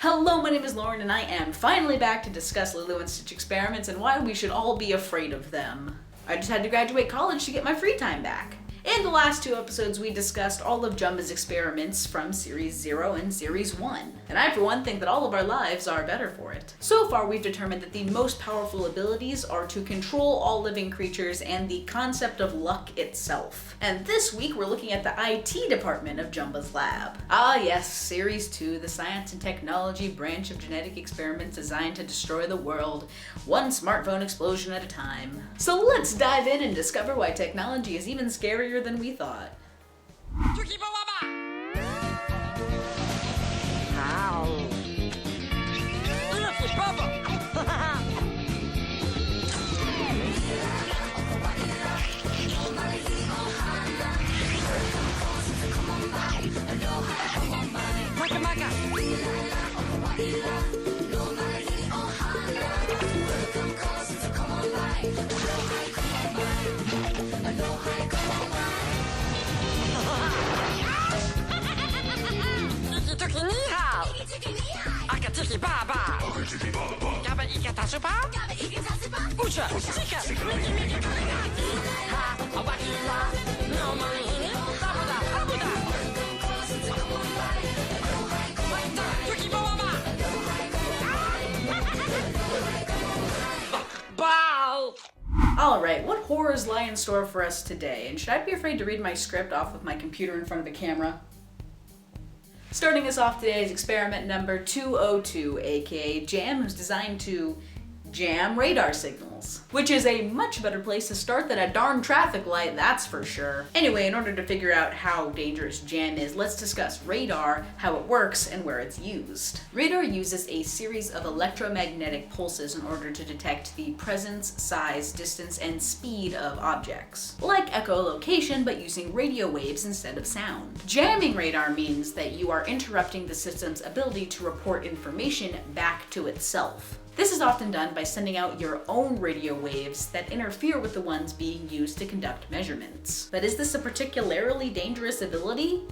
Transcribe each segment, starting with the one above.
Hello, my name is Lauren and I am finally back to discuss Lilo and Stitch experiments and why we should all be afraid of them. I just had to graduate college to get my free time back. In the last two episodes, we discussed all of Jumba's experiments from Series 0 and Series 1. And I, for one, think that all of our lives are better for it. So far, we've determined that the most powerful abilities are to control all living creatures and the concept of luck itself. And this week, we're looking at the IT department of Jumba's lab. Ah yes, Series 2, the science and technology branch of genetic experiments designed to destroy the world, one smartphone explosion at a time. So let's dive in and discover why technology is even scarier than we thought. Alright, what horrors lie in store for us today? And should I be afraid to read my script off of my computer in front of a camera? Starting us off today is experiment number 202, aka Jam, who's designed to jam radar signals. Which is a much better place to start than a darn traffic light, that's for sure. Anyway, in order to figure out how dangerous jam is, let's discuss radar, how it works, and where it's used. Radar uses a series of electromagnetic pulses in order to detect the presence, size, distance, and speed of objects. Like echolocation, but using radio waves instead of sound. Jamming radar means that you are interrupting the system's ability to report information back to itself. This is often done by sending out your own radio waves that interfere with the ones being used to conduct measurements. But is this a particularly dangerous ability?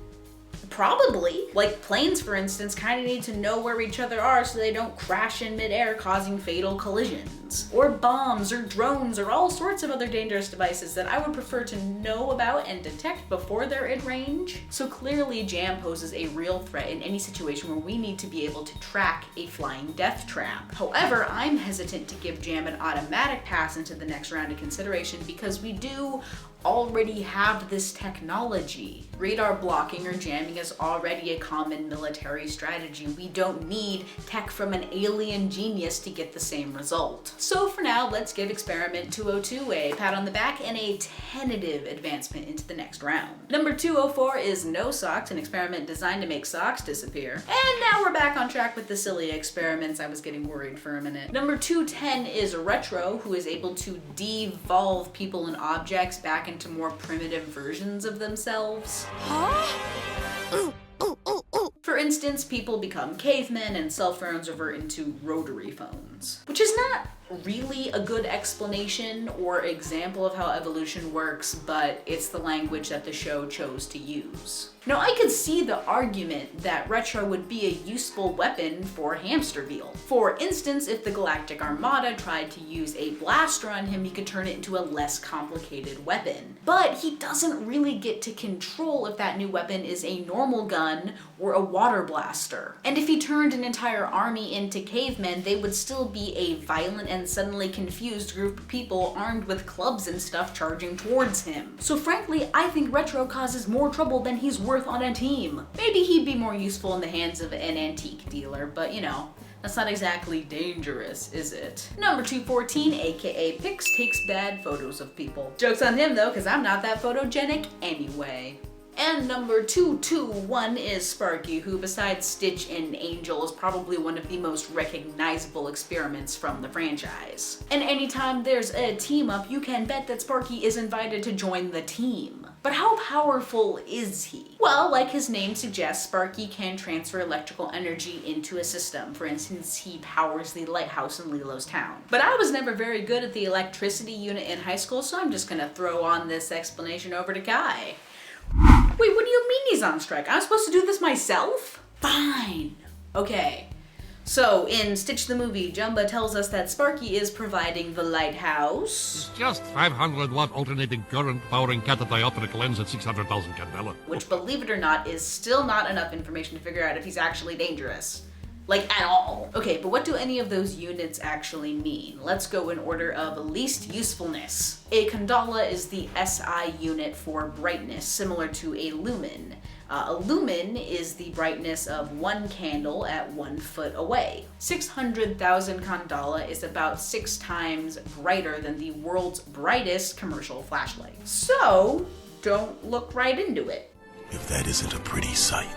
Probably. Like planes, for instance, kind of need to know where each other are so they don't crash in midair, causing fatal collisions. Or bombs, or drones, or all sorts of other dangerous devices that I would prefer to know about and detect before they're in range. So clearly, jam poses a real threat in any situation where we need to be able to track a flying death trap. However, I'm hesitant to give jam an automatic pass into the next round of consideration because we do already have this technology. Radar blocking or jamming is already a common military strategy. We don't need tech from an alien genius to get the same result. So for now, let's give experiment 202 a pat on the back and a tentative advancement into the next round. Number 204 is no socks, an experiment designed to make socks disappear. And now we're back on track with the silly experiments. I was getting worried for a minute. Number 210 is retro, who is able to devolve people and objects back into more primitive versions of themselves. Huh? For instance, people become cavemen and cell phones revert into rotary phones. Which is not really a good explanation or example of how evolution works, but it's the language that the show chose to use. Now, I could see the argument that retro would be a useful weapon for Hamsterville. For instance, if the Galactic Armada tried to use a blaster on him, he could turn it into a less complicated weapon. But he doesn't really get to control if that new weapon is a normal gun or a water blaster. And if he turned an entire army into cavemen, they would still be a violent and suddenly confused group of people armed with clubs and stuff charging towards him. So frankly, I think retro causes more trouble than he's worth on a team. Maybe he'd be more useful in the hands of an antique dealer, but you know, that's not exactly dangerous, is it? Number 214, aka Pix, takes bad photos of people. Joke's on him though, because I'm not that photogenic anyway. And number 221 is Sparky, who besides Stitch and Angel is probably one of the most recognizable experiments from the franchise. And anytime there's a team up, you can bet that Sparky is invited to join the team. But how powerful is he? Well, like his name suggests, Sparky can transfer electrical energy into a system. For instance, he powers the lighthouse in Lilo's town. But I was never very good at the electricity unit in high school, so I'm just gonna throw on this explanation over to Kai. Wait, what do you mean he's on strike? I'm supposed to do this myself? Fine. Okay. So, in Stitch the Movie, Jumba tells us that Sparky is providing the lighthouse. It's just 500-watt alternating current powering catadioptric lens at 600,000 candela. Which, believe it or not, is still not enough information to figure out if he's actually dangerous. Like, at all. Okay, but what do any of those units actually mean? Let's go in order of least usefulness. A candela is the SI unit for brightness, similar to a lumen. A lumen is the brightness of one candle at 1 foot away. 600,000 candela is about 6 times brighter than the world's brightest commercial flashlight. So, don't look right into it. If that isn't a pretty sight.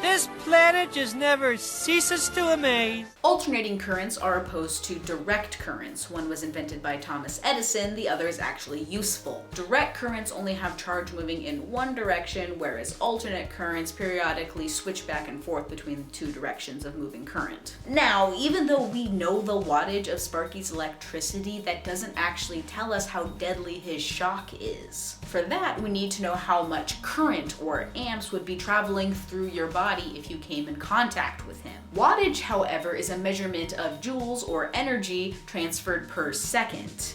This planet just never ceases to amaze. Alternating currents are opposed to direct currents. One was invented by Thomas Edison, the other is actually useful. Direct currents only have charge moving in one direction, whereas alternate currents periodically switch back and forth between the two directions of moving current. Now, even though we know the wattage of Sparky's electricity, that doesn't actually tell us how deadly his shock is. For that, we need to know how much current, or amps, would be traveling through your body if you came in contact with him. Wattage, however, is a measurement of joules or energy transferred per second.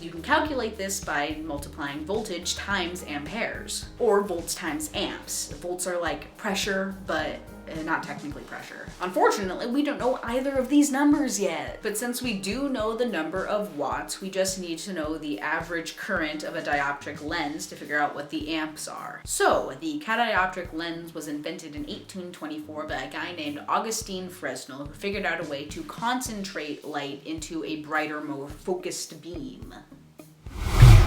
You can calculate this by multiplying voltage times amperes, or volts times amps. Volts are like pressure, but not technically pressure. Unfortunately, we don't know either of these numbers yet. But since we do know the number of watts, we just need to know the average current of a dioptric lens to figure out what the amps are. So, the catadioptric lens was invented in 1824 by a guy named Augustine Fresnel, who figured out a way to concentrate light into a brighter, more focused beam.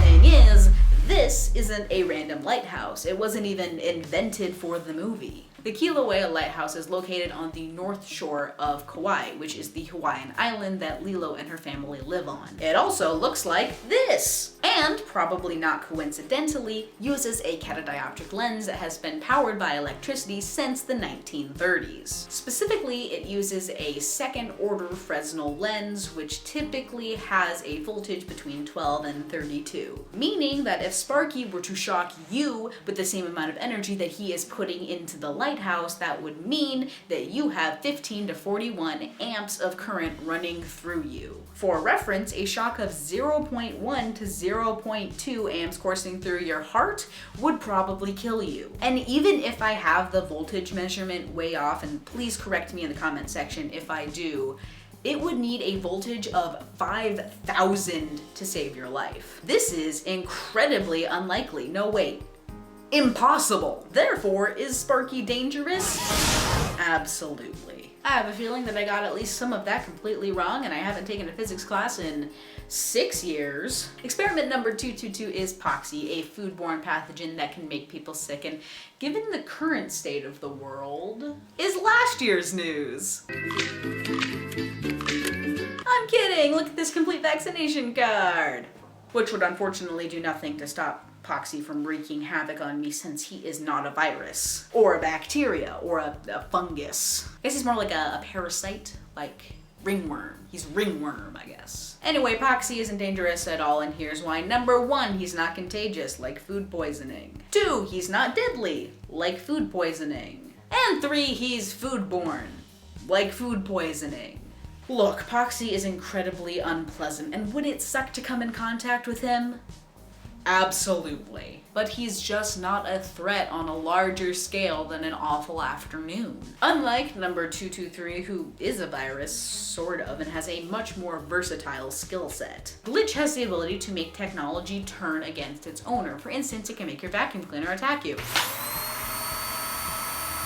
Thing is, this isn't a random lighthouse. It wasn't even invented for the movie. The Kilauea Lighthouse is located on the north shore of Kauai, which is the Hawaiian island that Lilo and her family live on. It also looks like this, and, probably not coincidentally, uses a catadioptric lens that has been powered by electricity since the 1930s. Specifically, it uses a second-order Fresnel lens, which typically has a voltage between 12 and 32. Meaning that if Sparky were to shock you with the same amount of energy that he is putting into the lighthouse, that would mean that you have 15 to 41 amps of current running through you. For reference, a shock of 0.1 to 0.2 amps coursing through your heart would probably kill you. And even if I have the voltage measurement way off, and please correct me in the comment section if I do, it would need a voltage of 5,000 to save your life. This is incredibly unlikely. No, wait. Impossible. Therefore, is Sparky dangerous? Absolutely. I have a feeling that I got at least some of that completely wrong, and I haven't taken a physics class in 6 years. Experiment number 222 is poxy, a foodborne pathogen that can make people sick, and given the current state of the world, is last year's news. I'm kidding! Look at this complete vaccination card! Which would unfortunately do nothing to stop Poxy from wreaking havoc on me, since he is not a virus, or a bacteria, or a fungus. I guess he's more like a parasite, like ringworm. He's ringworm, I guess. Anyway, Poxy isn't dangerous at all, and here's why. Number 1, he's not contagious, like food poisoning. 2, he's not deadly, like food poisoning. And 3, he's foodborne, like food poisoning. Look, Poxy is incredibly unpleasant, and would it suck to come in contact with him? Absolutely. But he's just not a threat on a larger scale than an awful afternoon. Unlike number 223, who is a virus, sort of, and has a much more versatile skill set. Glitch has the ability to make technology turn against its owner. For instance, it can make your vacuum cleaner attack you.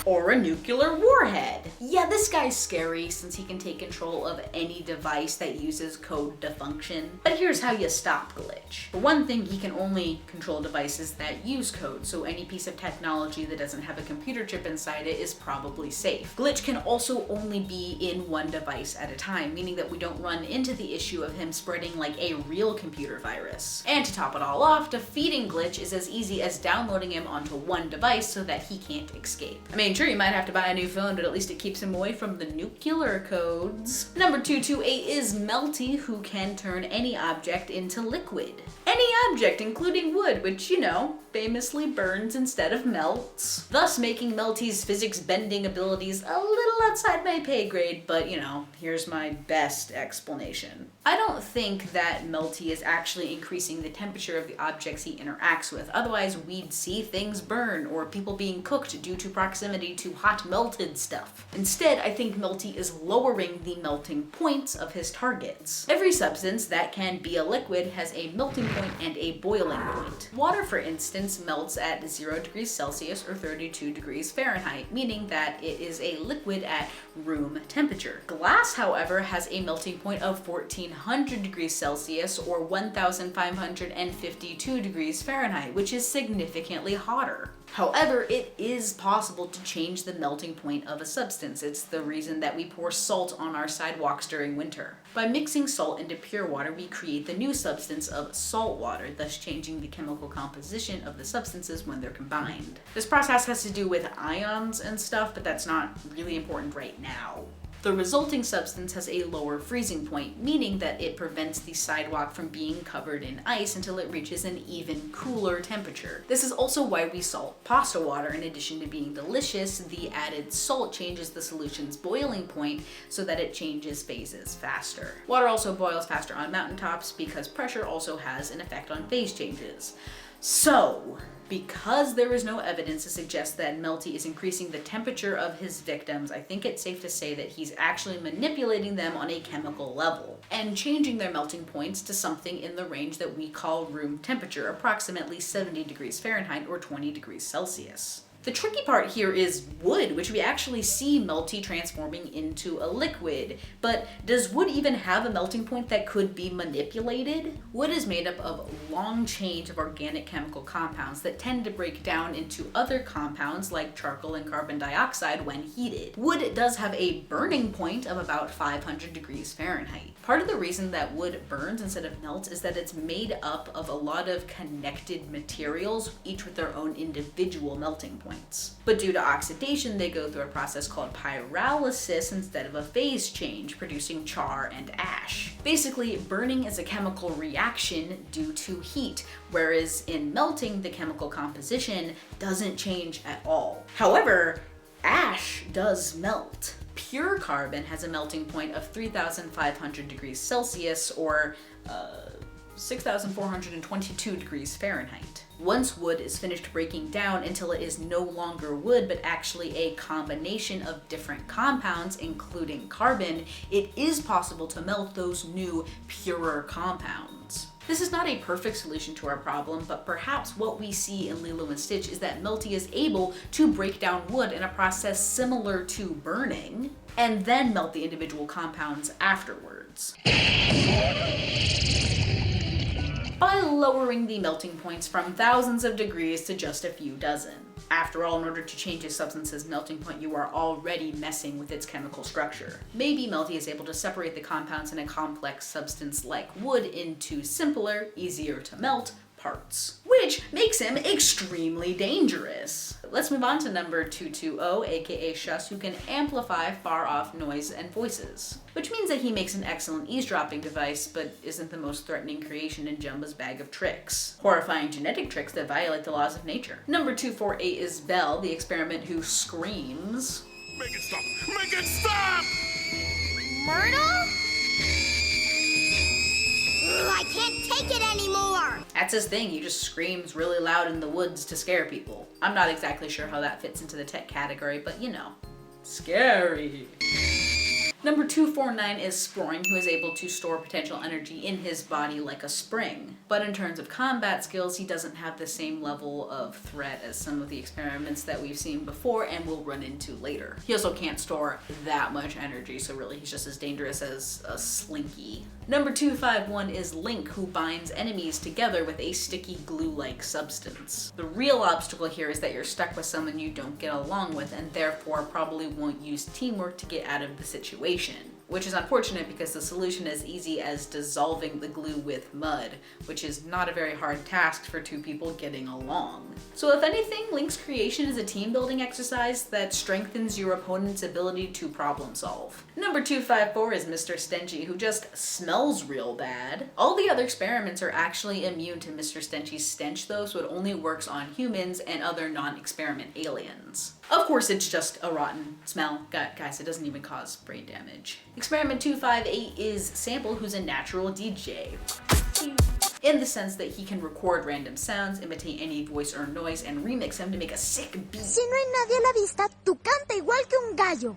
Or a nuclear warhead. Yeah, this guy's scary since he can take control of any device that uses code to function. But here's how you stop Glitch. For one thing, he can only control devices that use code, so any piece of technology that doesn't have a computer chip inside it is probably safe. Glitch can also only be in one device at a time, meaning that we don't run into the issue of him spreading like a real computer virus. And to top it all off, defeating Glitch is as easy as downloading him onto one device so that he can't escape. I mean, sure, you might have to buy a new phone, but at least it keeps him away from the nuclear codes. Number 228 is Melty, who can turn any object into liquid. Any object, including wood, which, you know, famously burns instead of melts. Thus making Melty's physics bending abilities a little outside my pay grade, but you know, here's my best explanation. I don't think that Melty is actually increasing the temperature of the objects he interacts with, otherwise we'd see things burn or people being cooked due to proximity to hot melted stuff. Instead, I think Melty is lowering the melting points of his targets. Every substance that can be a liquid has a melting point and a boiling point. Water, for instance, melts at 0 degrees Celsius or 32 degrees Fahrenheit, meaning that it is a liquid at room temperature. Glass, however, has a melting point of 1400 degrees Celsius or 1552 degrees Fahrenheit, which is significantly hotter. However, it is possible to change the melting point of a substance. It's the reason that we pour salt on our sidewalks during winter. By mixing salt into pure water, we create the new substance of salt water, thus changing the chemical composition of the substances when they're combined. This process has to do with ions and stuff, but that's not really important right now. The resulting substance has a lower freezing point, meaning that it prevents the sidewalk from being covered in ice until it reaches an even cooler temperature. This is also why we salt pasta water. In addition to being delicious, the added salt changes the solution's boiling point so that it changes phases faster. Water also boils faster on mountaintops because pressure also has an effect on phase changes. So, because there is no evidence to suggest that Melty is increasing the temperature of his victims, I think it's safe to say that he's actually manipulating them on a chemical level and changing their melting points to something in the range that we call room temperature, approximately 70 degrees Fahrenheit or 20 degrees Celsius. The tricky part here is wood, which we actually see Melty transforming into a liquid. But does wood even have a melting point that could be manipulated? Wood is made up of long chains of organic chemical compounds that tend to break down into other compounds like charcoal and carbon dioxide when heated. Wood does have a burning point of about 500 degrees Fahrenheit. Part of the reason that wood burns instead of melts is that it's made up of a lot of connected materials, each with their own individual melting point. But due to oxidation, they go through a process called pyrolysis instead of a phase change, producing char and ash. Basically, burning is a chemical reaction due to heat, whereas in melting, the chemical composition doesn't change at all. However, ash does melt. Pure carbon has a melting point of 3,500 degrees Celsius or 6,422 degrees Fahrenheit. Once wood is finished breaking down until it is no longer wood but actually a combination of different compounds including carbon, it is possible to melt those new purer compounds. This is not a perfect solution to our problem, but perhaps what we see in Lilo and Stitch is that Melty is able to break down wood in a process similar to burning, and then melt the individual compounds afterwards, by lowering the melting points from thousands of degrees to just a few dozen. After all, in order to change a substance's melting point, you are already messing with its chemical structure. Maybe Melty is able to separate the compounds in a complex substance like wood into simpler, easier to melt parts, which makes him extremely dangerous. Let's move on to number 220, aka Shus, who can amplify far-off noise and voices, which means that he makes an excellent eavesdropping device, but isn't the most threatening creation in Jumba's bag of tricks. Horrifying genetic tricks that violate the laws of nature. Number 248 is Belle, the experiment who screams. Make it stop! Make it stop! Myrtle? I can't take it anymore! That's his thing, he just screams really loud in the woods to scare people. I'm not exactly sure how that fits into the tech category, but you know, scary. Number 249 is Sproing, who is able to store potential energy in his body like a spring. But in terms of combat skills, he doesn't have the same level of threat as some of the experiments that we've seen before and will run into later. He also can't store that much energy, so really he's just as dangerous as a slinky. Number 251 is Link, who binds enemies together with a sticky glue-like substance. The real obstacle here is that you're stuck with someone you don't get along with and therefore probably won't use teamwork to get out of the situation. identification, which is unfortunate because the solution is easy as dissolving the glue with mud, which is not a very hard task for two people getting along. So if anything, Link's creation is a team building exercise that strengthens your opponent's ability to problem solve. Number 254 is Mr. Stenchy, who just smells real bad. All the other experiments are actually immune to Mr. Stenchy's stench though, so it only works on humans and other non-experiment aliens. Of course, it's just a rotten smell. Guys, it doesn't even cause brain damage. Experiment 258 is Sample, who's a natural DJ. In the sense that he can record random sounds, imitate any voice or noise, and remix them to make a sick beat. Si no hay nadie a la vista, tú canta igual que un gallo.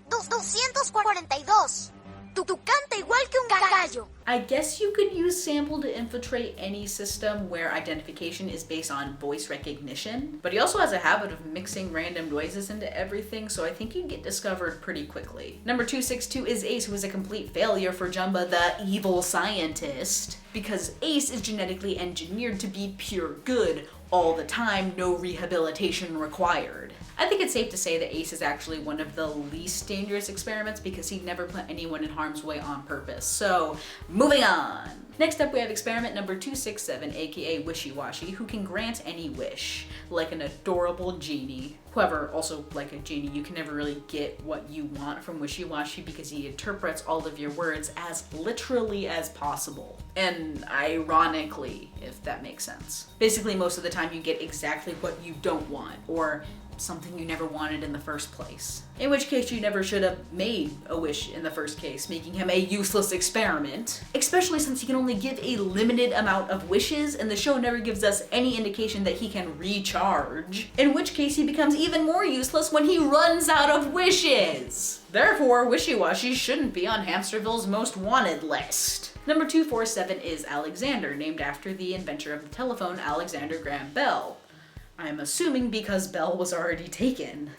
242. Tú canta igual que un gallo. I guess you could use Sample to infiltrate any system where identification is based on voice recognition, but he also has a habit of mixing random noises into everything, so I think you'd get discovered pretty quickly. Number 262 is Ace, who is a complete failure for Jumba, the evil scientist, because Ace is genetically engineered to be pure good all the time, no rehabilitation required. I think it's safe to say that Ace is actually one of the least dangerous experiments because he'd never put anyone in harm's way on purpose. So, moving on. Next up we have experiment number 267, aka Wishy Washy, who can grant any wish, like an adorable genie. However, also like a genie, you can never really get what you want from Wishy Washy because he interprets all of your words as literally as possible. And ironically, if that makes sense. Basically, most of the time you get exactly what you don't want, or something you never wanted in the first place. In which case you never should have made a wish in the first case, making him a useless experiment. Especially since he can only give a limited amount of wishes and the show never gives us any indication that he can recharge. In which case he becomes even more useless when he runs out of wishes. Therefore, Wishy Washy shouldn't be on Hamsterville's most wanted list. Number 247 is Alexander, named after the inventor of the telephone, Alexander Graham Bell. I'm assuming because Bell was already taken.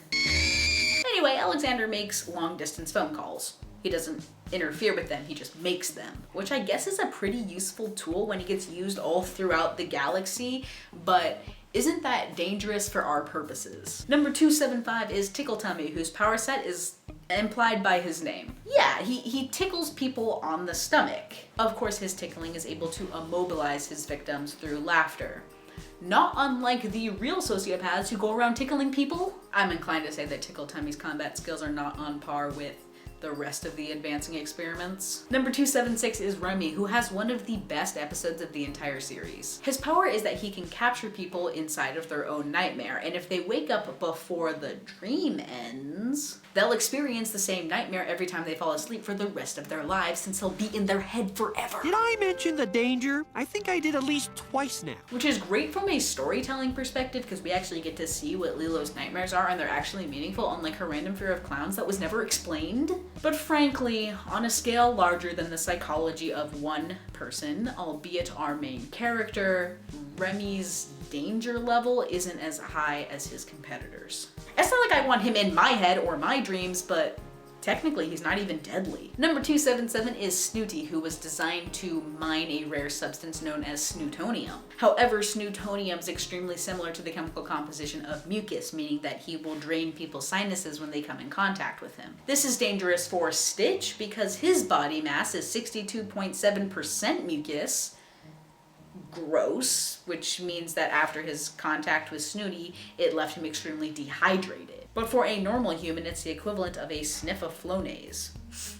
Anyway, Alexander makes long-distance phone calls. He doesn't interfere with them, he just makes them, which I guess is a pretty useful tool when it gets used all throughout the galaxy, but isn't that dangerous for our purposes? Number 275 is Tickle Tummy, whose power set is implied by his name. Yeah, he tickles people on the stomach. Of course, his tickling is able to immobilize his victims through laughter. Not unlike the real sociopaths who go around tickling people. I'm inclined to say that Tickle Tummy's combat skills are not on par with the rest of the advancing experiments. Number 276 is Remy, who has one of the best episodes of the entire series. His power is that he can capture people inside of their own nightmare, and if they wake up before the dream ends, they'll experience the same nightmare every time they fall asleep for the rest of their lives, since he'll be in their head forever. Did I mention the danger? I think I did at least twice now. Which is great from a storytelling perspective because we actually get to see what Lilo's nightmares are and they're actually meaningful, unlike her random fear of clowns that was never explained. But frankly, on a scale larger than the psychology of one person, albeit our main character, Remy's danger level isn't as high as his competitors. It's not like I want him in my head or my dreams, but technically he's not even deadly. Number 277 is Snooty, who was designed to mine a rare substance known as snootonium. However, snootonium is extremely similar to the chemical composition of mucus, meaning that he will drain people's sinuses when they come in contact with him. This is dangerous for Stitch because his body mass is 62.7% mucus. Gross, which means that after his contact with Snooty, it left him extremely dehydrated. But for a normal human, it's the equivalent of a sniff of Flonase.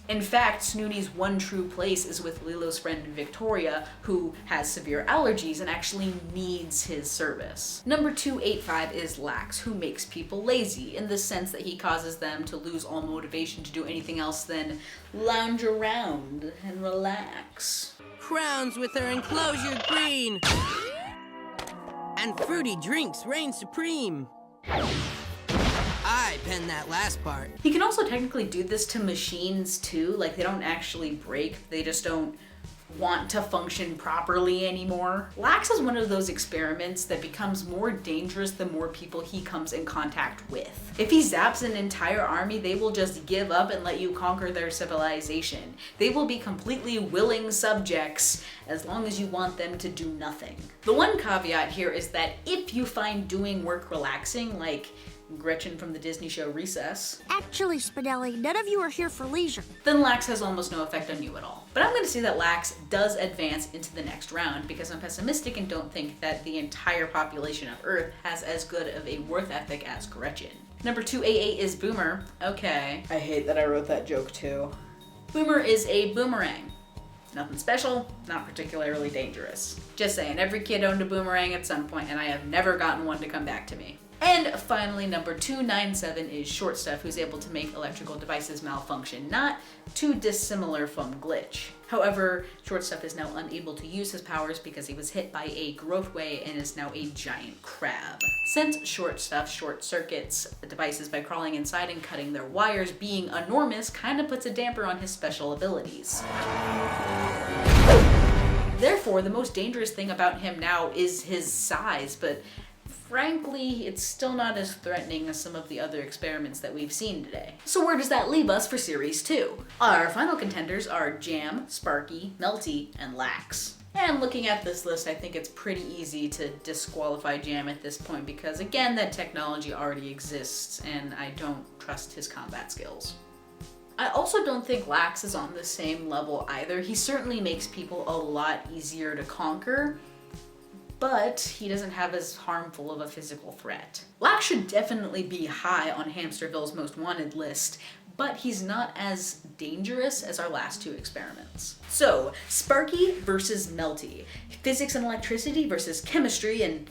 In fact, Snooty's one true place is with Lilo's friend Victoria, who has severe allergies and actually needs his service. Number 285 is Lax, who makes people lazy, in the sense that he causes them to lose all motivation to do anything else than lounge around and relax. Crowns with their enclosure green, and fruity drinks reign supreme. I penned that last part. He can also technically do this to machines too, like they don't actually break, they just don't want to function properly anymore. Lax is one of those experiments that becomes more dangerous the more people he comes in contact with. If he zaps an entire army, they will just give up and let you conquer their civilization. They will be completely willing subjects as long as you want them to do nothing. The one caveat here is that if you find doing work relaxing, like Gretchen from the Disney show Recess. Actually, Spinelli, none of you are here for leisure. Then Lax has almost no effect on you at all. But I'm going to say that Lax does advance into the next round because I'm pessimistic and don't think that the entire population of Earth has as good of a worth ethic as Gretchen. Number 288 is Boomer. Okay. I hate that I wrote that joke too. Boomer is a boomerang. Nothing special, not particularly dangerous. Just saying, every kid owned a boomerang at some point and I have never gotten one to come back to me. And finally, number 297 is Short Stuff, who's able to make electrical devices malfunction, not too dissimilar from Glitch. However, Short Stuff is now unable to use his powers because he was hit by a growth wave and is now a giant crab. Since Short Stuff short circuits devices by crawling inside and cutting their wires, being enormous kinda puts a damper on his special abilities. Therefore, the most dangerous thing about him now is his size, but frankly, it's still not as threatening as some of the other experiments that we've seen today. So where does that leave us for Series 2? Our final contenders are Jam, Sparky, Melty, and Lax. And looking at this list, I think it's pretty easy to disqualify Jam at this point because, again, that technology already exists and I don't trust his combat skills. I also don't think Lax is on the same level either. He certainly makes people a lot easier to conquer, but he doesn't have as harmful of a physical threat. Lax should definitely be high on Hamsterville's most wanted list, but he's not as dangerous as our last two experiments. So, Sparky versus Melty. Physics and electricity versus chemistry and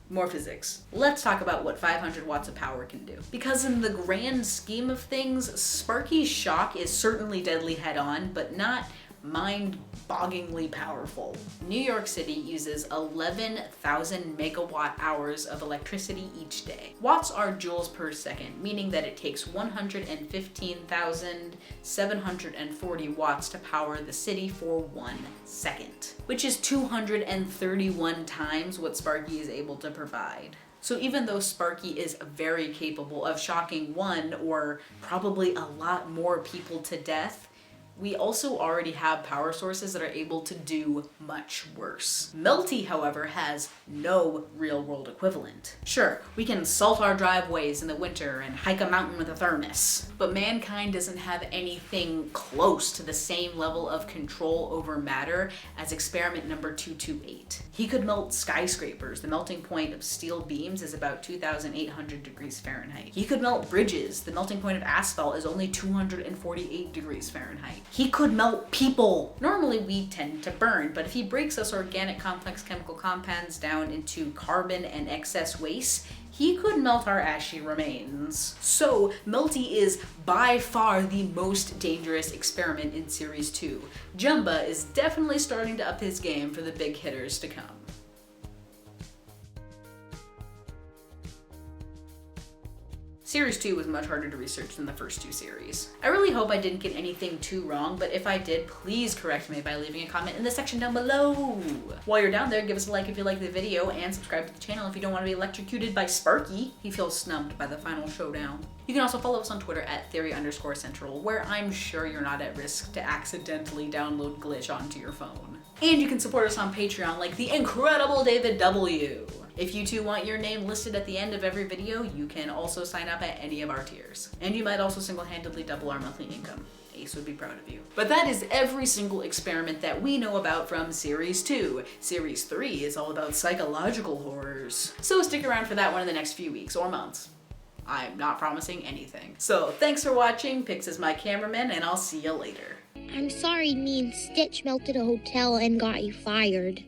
more physics. Let's talk about what 500 watts of power can do. Because in the grand scheme of things, Sparky's shock is certainly deadly head-on, but not mind-bogglingly powerful. New York City uses 11,000 megawatt hours of electricity each day. Watts are joules per second, meaning that it takes 115,740 watts to power the city for 1 second, which is 231 times what Sparky is able to provide. So even though Sparky is very capable of shocking one or probably a lot more people to death, we also already have power sources that are able to do much worse. Melty, however, has no real-world equivalent. Sure, we can salt our driveways in the winter and hike a mountain with a thermos, but mankind doesn't have anything close to the same level of control over matter as experiment number 228. He could melt skyscrapers. The melting point of steel beams is about 2,800 degrees Fahrenheit. He could melt bridges. The melting point of asphalt is only 248 degrees Fahrenheit. He could melt people. Normally we tend to burn, but if he breaks us organic complex chemical compounds down into carbon and excess waste, he could melt our ashy remains. So Melty is by far the most dangerous experiment in Series 2. Jumba is definitely starting to up his game for the big hitters to come. Series 2 was much harder to research than the first two series. I really hope I didn't get anything too wrong, but if I did, please correct me by leaving a comment in the section down below. While you're down there, give us a like if you like the video, and subscribe to the channel if you don't want to be electrocuted by Sparky. He feels snubbed by the final showdown. You can also follow us on Twitter at theory_central, where I'm sure you're not at risk to accidentally download Glitch onto your phone. And you can support us on Patreon like the incredible David W. If you too want your name listed at the end of every video, you can also sign up at any of our tiers. And you might also single-handedly double our monthly income. Ace would be proud of you. But that is every single experiment that we know about from Series 2. Series 3 is all about psychological horrors. So stick around for that one in the next few weeks or months. I'm not promising anything. So thanks for watching. Pix is my cameraman, and I'll see you later. I'm sorry me and Stitch melted a hotel and got you fired.